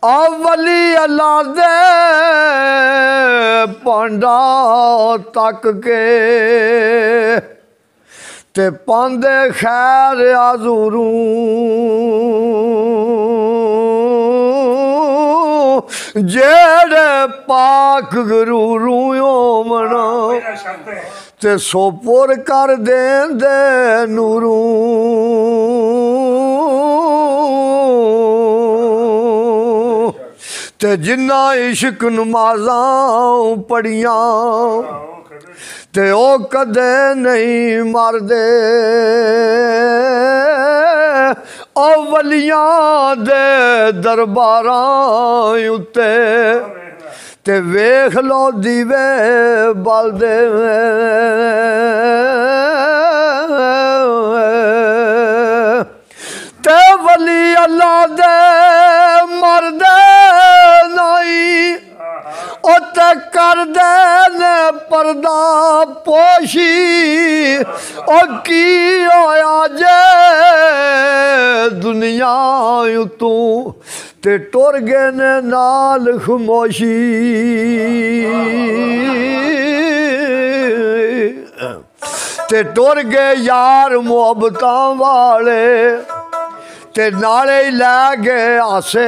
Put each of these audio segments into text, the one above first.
वली अल्लाह दे पांडा तक के ते पांदे खैर आजूरू जेड़े पाक गुरूरू मना ते सोपुर कर देंदे नूरू ते जिन्ना इश्क नमाज़ां पढ़ियां ते ओ कदे नहीं मरदे ओ वलियां दे दरबारां उत्ते ते वेख लो दीवे बलदे ते वली अल्लाह दे मरदे उत्ते कर दे ने पर्दा पोशी ओ की होया जे दुनिया तू ते टुर गए ने नाल खमोशी ते टुर गए यार मोहब्बतां वाले ते नाले ही लै गए आसे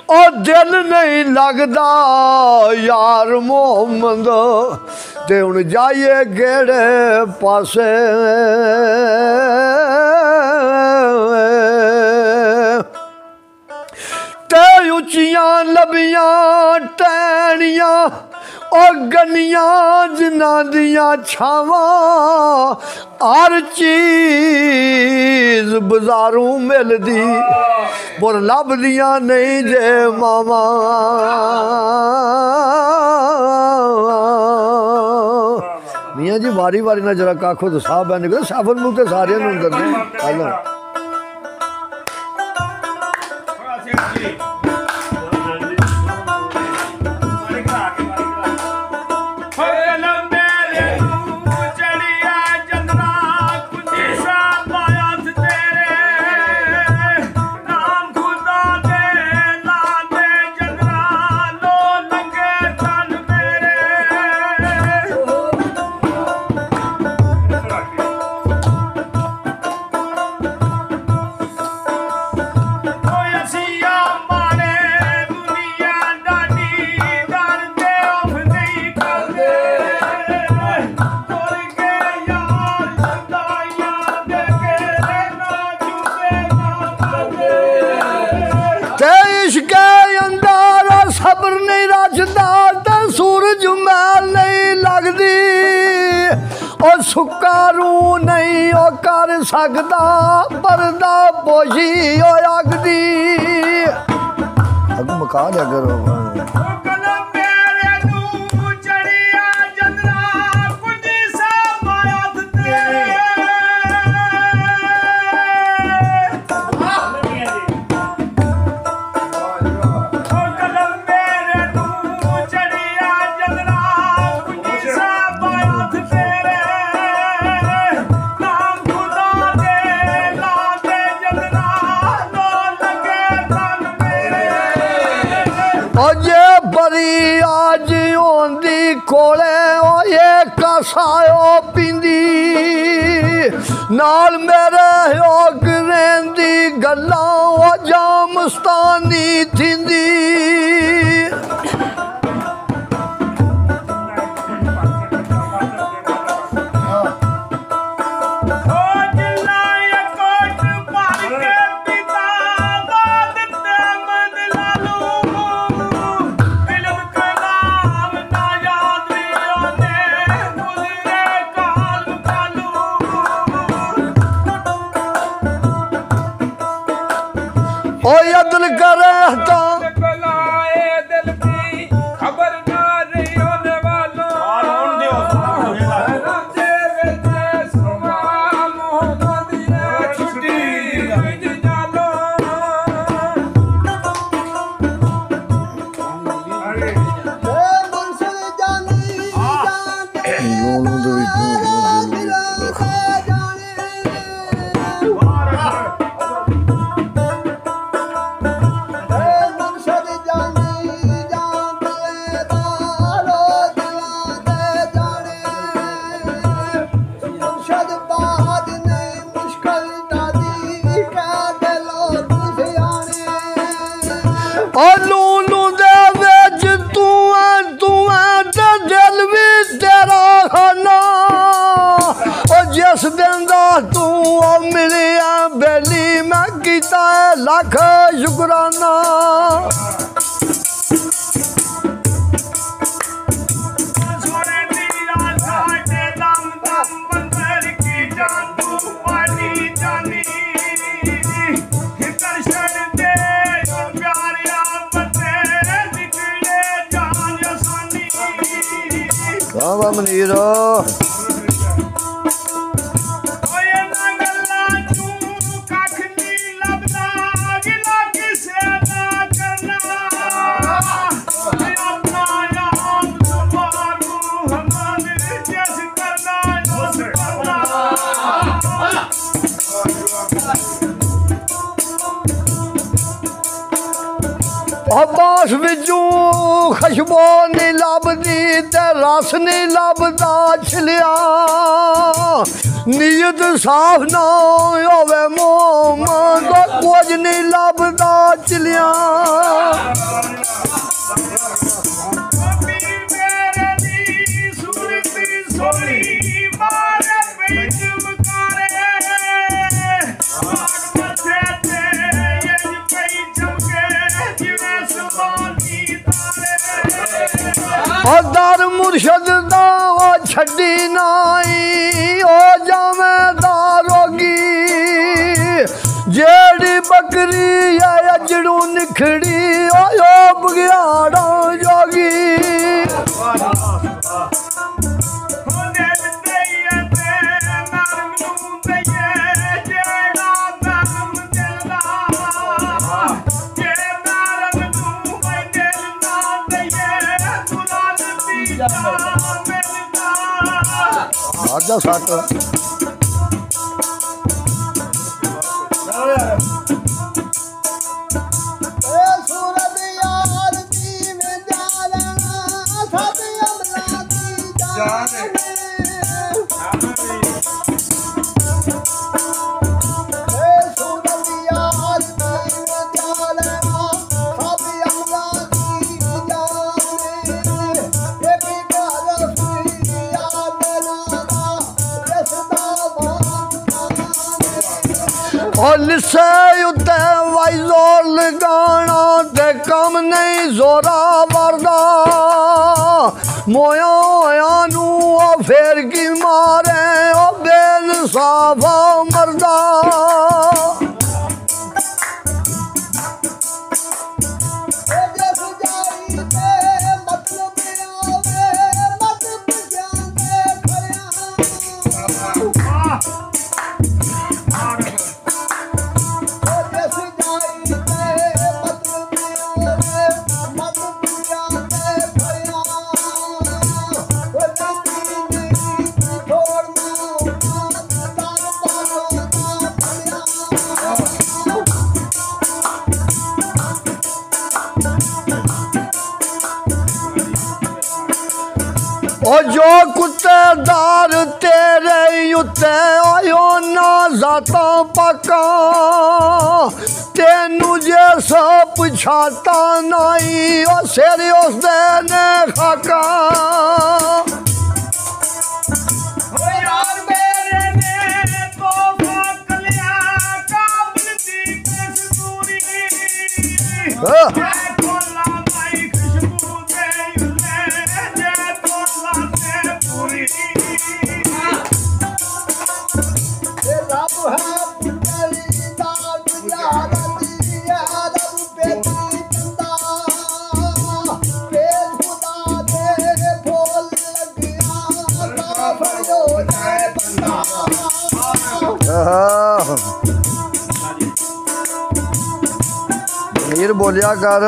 ओ दिल नहीं लगदा यार मोहम्मद ते हुण जाइए केड़े पासे ते उच्चियां लबियां टैनियां ओ गनियां जिन्हां दियां छावां हर चीज बजारूं मिलदी पर लभदियां नहीं जे मावा मियाँ जी वारी वारी ना जरा काखो तो साहब है निकले साफन मुँह तो सारे अंदर ने हेलो सुकारू नहीं ओ कर सकदा पर्दा पोशी ओ अगदी अग मका लिया करो कोले ओ ये कसायो पिंदी नाल मेरे हो करेंदी गल्ला ओ जामस्तानी थिंदी ओ यदल करे तो दिल की खबर ना रही होने वालों लूलू दे विच तू ते दिल भी तेरा खाना जिस दिन दा तू मिलिया बेली मैं कीता लख शुकराना बाबा मनीर बास बिचू खुशबू नहीं लभदी ते रस नहीं लभदा छिलिया नीयत साफ ना होवे मोहम्मद कुछ नहीं लभदा छिलिया दर मुर्शद दा छड्डी नाई ओ जावे दारोगी जेड़ी बकरी है अजड़ू निखड़ी ओ बगियाड़ा जोगी आजा साथ लिसे उत्ते वाई जोर लगाना ते कम नहीं जोरा वरदा मोया होया नू फेर की मारे ओ बेइंसाफा मरदा जो कुत्ते दार तेरे उत्ते आयो ना जाता पका तेनू जे सब छाता नहीं ओ सिर उस ने खाका मीर बोलिया कर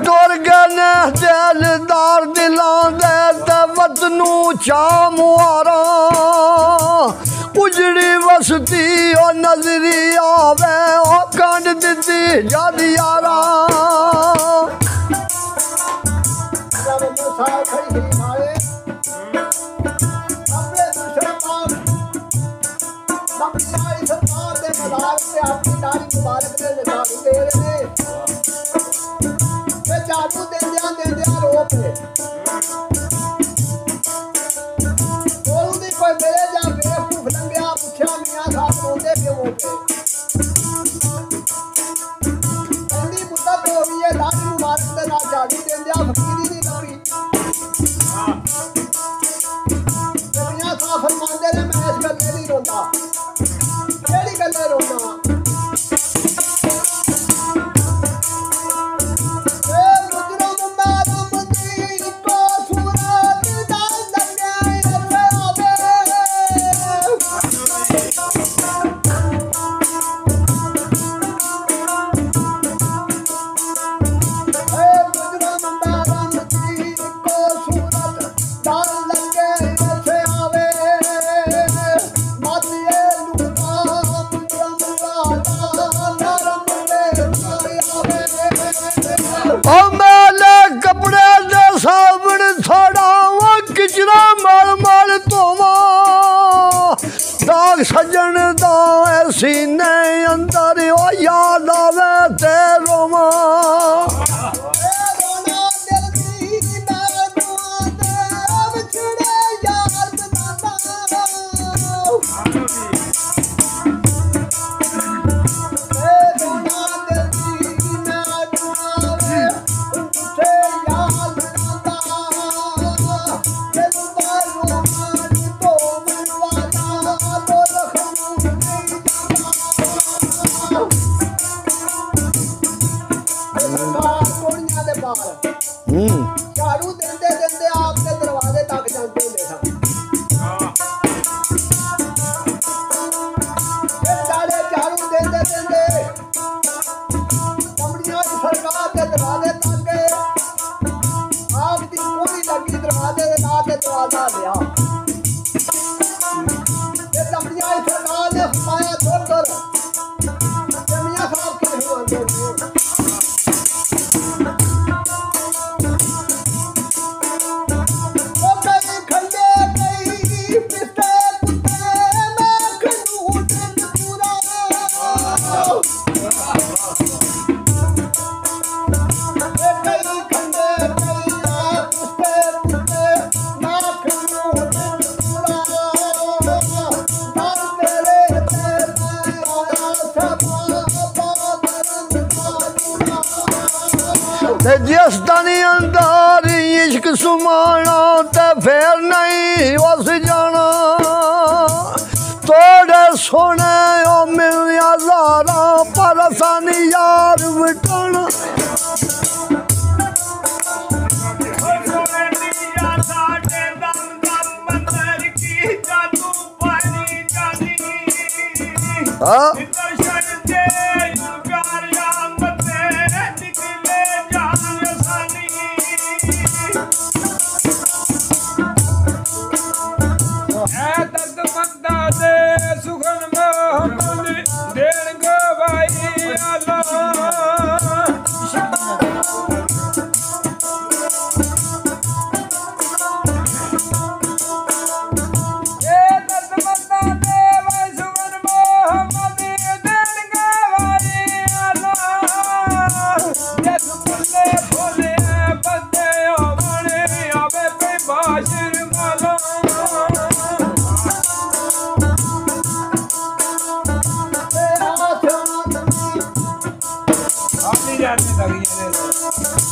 टुर गए ने दिलदार दिलां दे ते वतनू चा मुहारा उजड़ी वसती ओ नजरी आवे ओ कंड दिती जद यारा झाड़ू देंदिया रो पे कोई मेरे जा बेवकूफ लंघिया पुछया मियां साहब रोंदे क्यों पे इंदी मुद्दत हो गई है लाड़ी मुबारक दे नाल झाड़ू देंदिया फकीरी दी लौड़ी मियां साहब फरमांदे ने मैं इस गल्ले नहीं रोंदा केड़ी गल्ले रोंदा सजन दा सीने अंदर ओ याद आवे ते रोवा झाड़ू देंदे देंदे आपके दरवाजे तक जाते हुए सारे झाड़ू देंदे देंदे कमड़ियां सरकार के दरवाजे तक आग दी गोली लगी दरवाजे के नाल ते दरवाजा लिया ये कमड़ियां सरकार ने फरमाया दूर दूर मियां साहब के हुआंदे जिस दनी अंदर इश्क सुमाना ते फिर नहीं उस जाना थोड़े सोने ओ मिलया ज़ारा पर सानी यार बिटाना हाँ सुखन मोहम्मद देन गवाई अल्लाह ए दर्द मंदा दे भाई सुखन मोहम्मद देन गवाई अल्लाह जस फुले फुले बंदे बने आवे पे बाशिर माला जाने लगी है